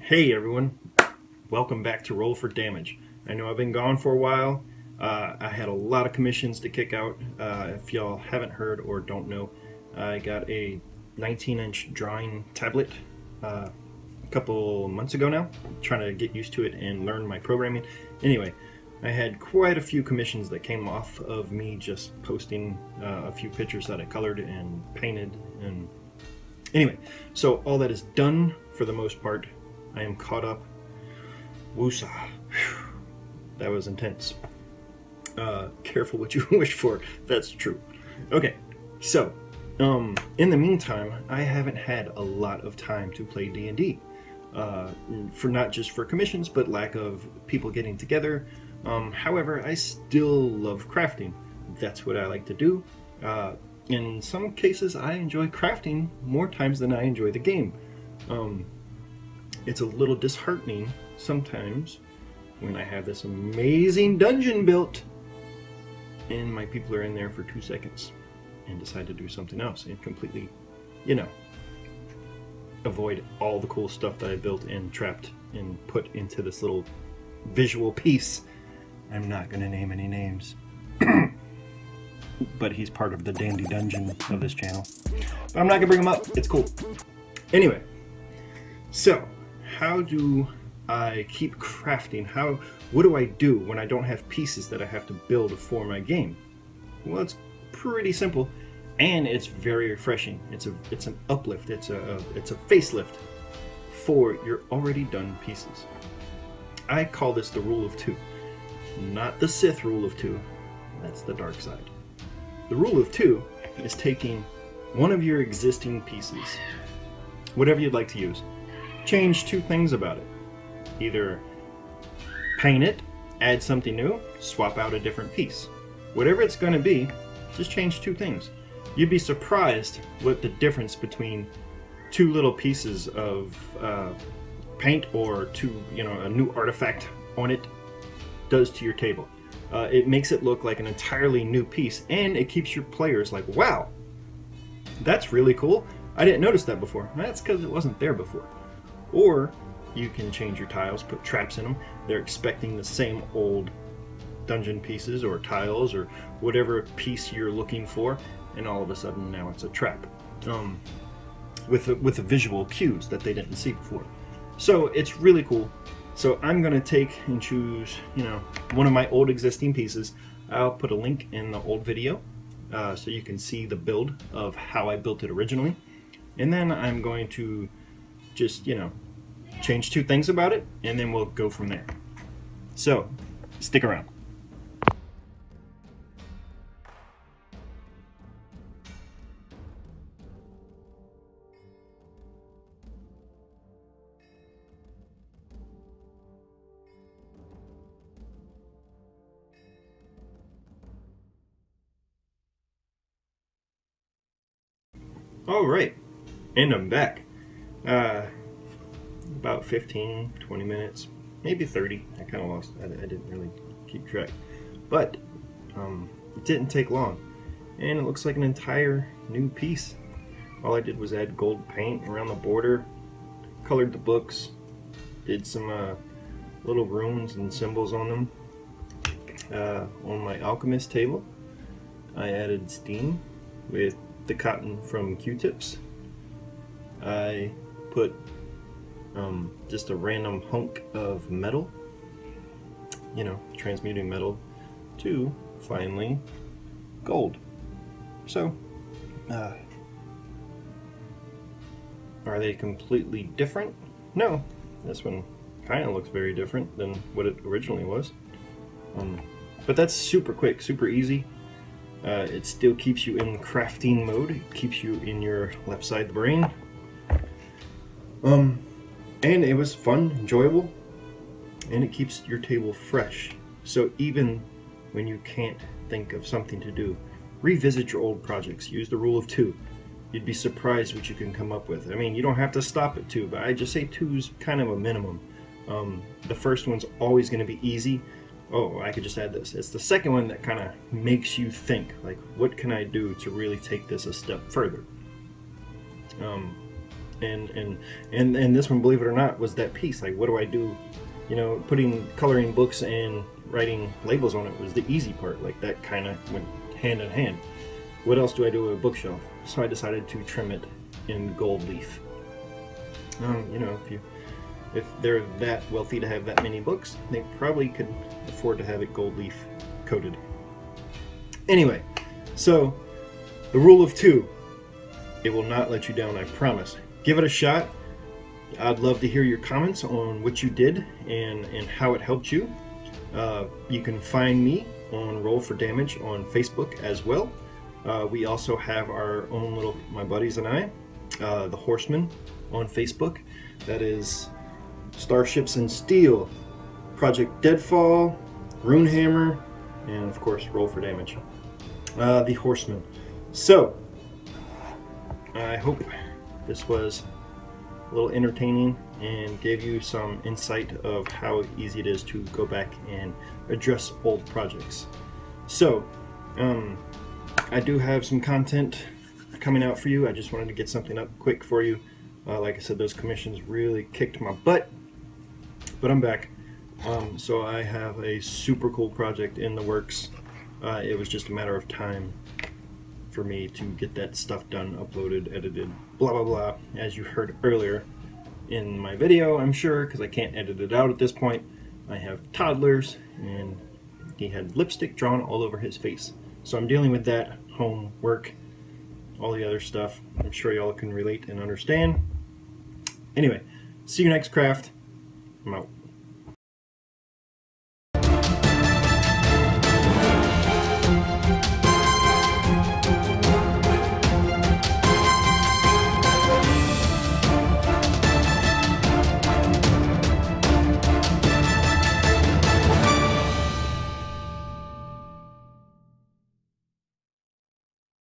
Hey everyone, welcome back to Roll for Damage. I know I've been gone for a while. I had a lot of commissions to kick out. If y'all haven't heard or don't know, I got a 19-inch drawing tablet a couple months ago now, trying to get used to it and learn my programming. Anyway, I had quite a few commissions that came off of me just posting a few pictures that I colored and painted. And anyway, so all that is done for the most part. I am caught up. Woosah. That was intense. Careful what you wish for. That's true. Okay, so in the meantime, I haven't had a lot of time to play D&D. For not just for commissions, but lack of people getting together. However, I still love crafting. That's what I like to do. In some cases, I enjoy crafting more times than I enjoy the game. It's a little disheartening sometimes when I have this amazing dungeon built and my people are in there for 2 seconds and decide to do something else and completely, avoid all the cool stuff that I built and trapped and put into this little visual piece. I'm not going to name any names, but he's part of the dandy dungeon of this channel. But I'm not going to bring him up. It's cool. Anyway, so how do I keep crafting? What do I do when I don't have pieces that I have to build for my game? Well, it's pretty simple, and it's very refreshing. It's an uplift. It's a facelift for your already done pieces. I call this the rule of two, not the Sith rule of two. That's the dark side. The rule of two is taking one of your existing pieces, whatever you'd like to use. Change two things about it. Either paint it, add something new, swap out a different piece. Whatever it's going to be, just change two things. You'd be surprised what the difference between two little pieces of paint or a new artifact on it does to your table. It makes it look like an entirely new piece, and it keeps your players like, wow, that's really cool. I didn't notice that before. That's because it wasn't there before. Or you can change your tiles, put traps in them. They're expecting the same old dungeon pieces or tiles or whatever piece you're looking for, and all of a sudden now it's a trap with the visual cues that they didn't see before. So it's really cool. So I'm going to take and choose one of my old existing pieces. I'll put a link in the old video so you can see the build of how I built it originally. And then I'm going to just, change two things about it, and then we'll go from there. So, stick around. All right, and I'm back. About 15, 20 minutes, maybe 30. I kind of lost. I didn't really keep track, but it didn't take long, and it looks like an entire new piece. All I did was add gold paint around the border, colored the books, did some little runes and symbols on them. On my alchemist table, I added steam with the cotton from Q-tips. I put just a random hunk of metal, transmuting metal to finally gold. So, are they completely different? No, this one kind of looks very different than what it originally was. But that's super quick, super easy. It still keeps you in crafting mode. It keeps you in your left side brain. And it was fun, enjoyable, and it keeps your table fresh. So even when you can't think of something to do, revisit your old projects. Use the rule of two. You'd be surprised what you can come up with. I mean, you don't have to stop at two, but I just say two is kind of a minimum. The first one's always going to be easy. Oh, I could just add this. It's the second one that kind of makes you think, like, what can I do to really take this a step further? and this one, believe it or not, was that piece. Like, what do I do? You know, coloring books and writing labels on it was the easy part. Like, that kind of went hand in hand. What else do I do with a bookshelf? So I decided to trim it in gold leaf. You know, if they're that wealthy to have that many books, they probably could afford to have it gold leaf coated. Anyway, so the rule of 2, it will not let you down, I promise. Give it a shot. I'd love to hear your comments on what you did and how it helped you. You can find me on Roll for Damage on Facebook as well. We also have our own little, my buddies and I, the Horsemen on Facebook. That is Starships and Steel, Project Deadfall, Runehammer, and of course Roll for Damage. The Horsemen. So, I hope this was a little entertaining and gave you some insight of how easy it is to go back and address old projects. So, I do have some content coming out for you. I just wanted to get something up quick for you. Like I said, those commissions really kicked my butt, but I'm back. So I have a super cool project in the works. It was just a matter of time for me to get that stuff done, uploaded, edited, blah blah blah, as you heard earlier in my video, I'm sure, because I can't edit it out at this point. I have toddlers, and he had lipstick drawn all over his face. So I'm dealing with that, homework, all the other stuff. I'm sure y'all can relate and understand. Anyway, see you next craft. I'm out.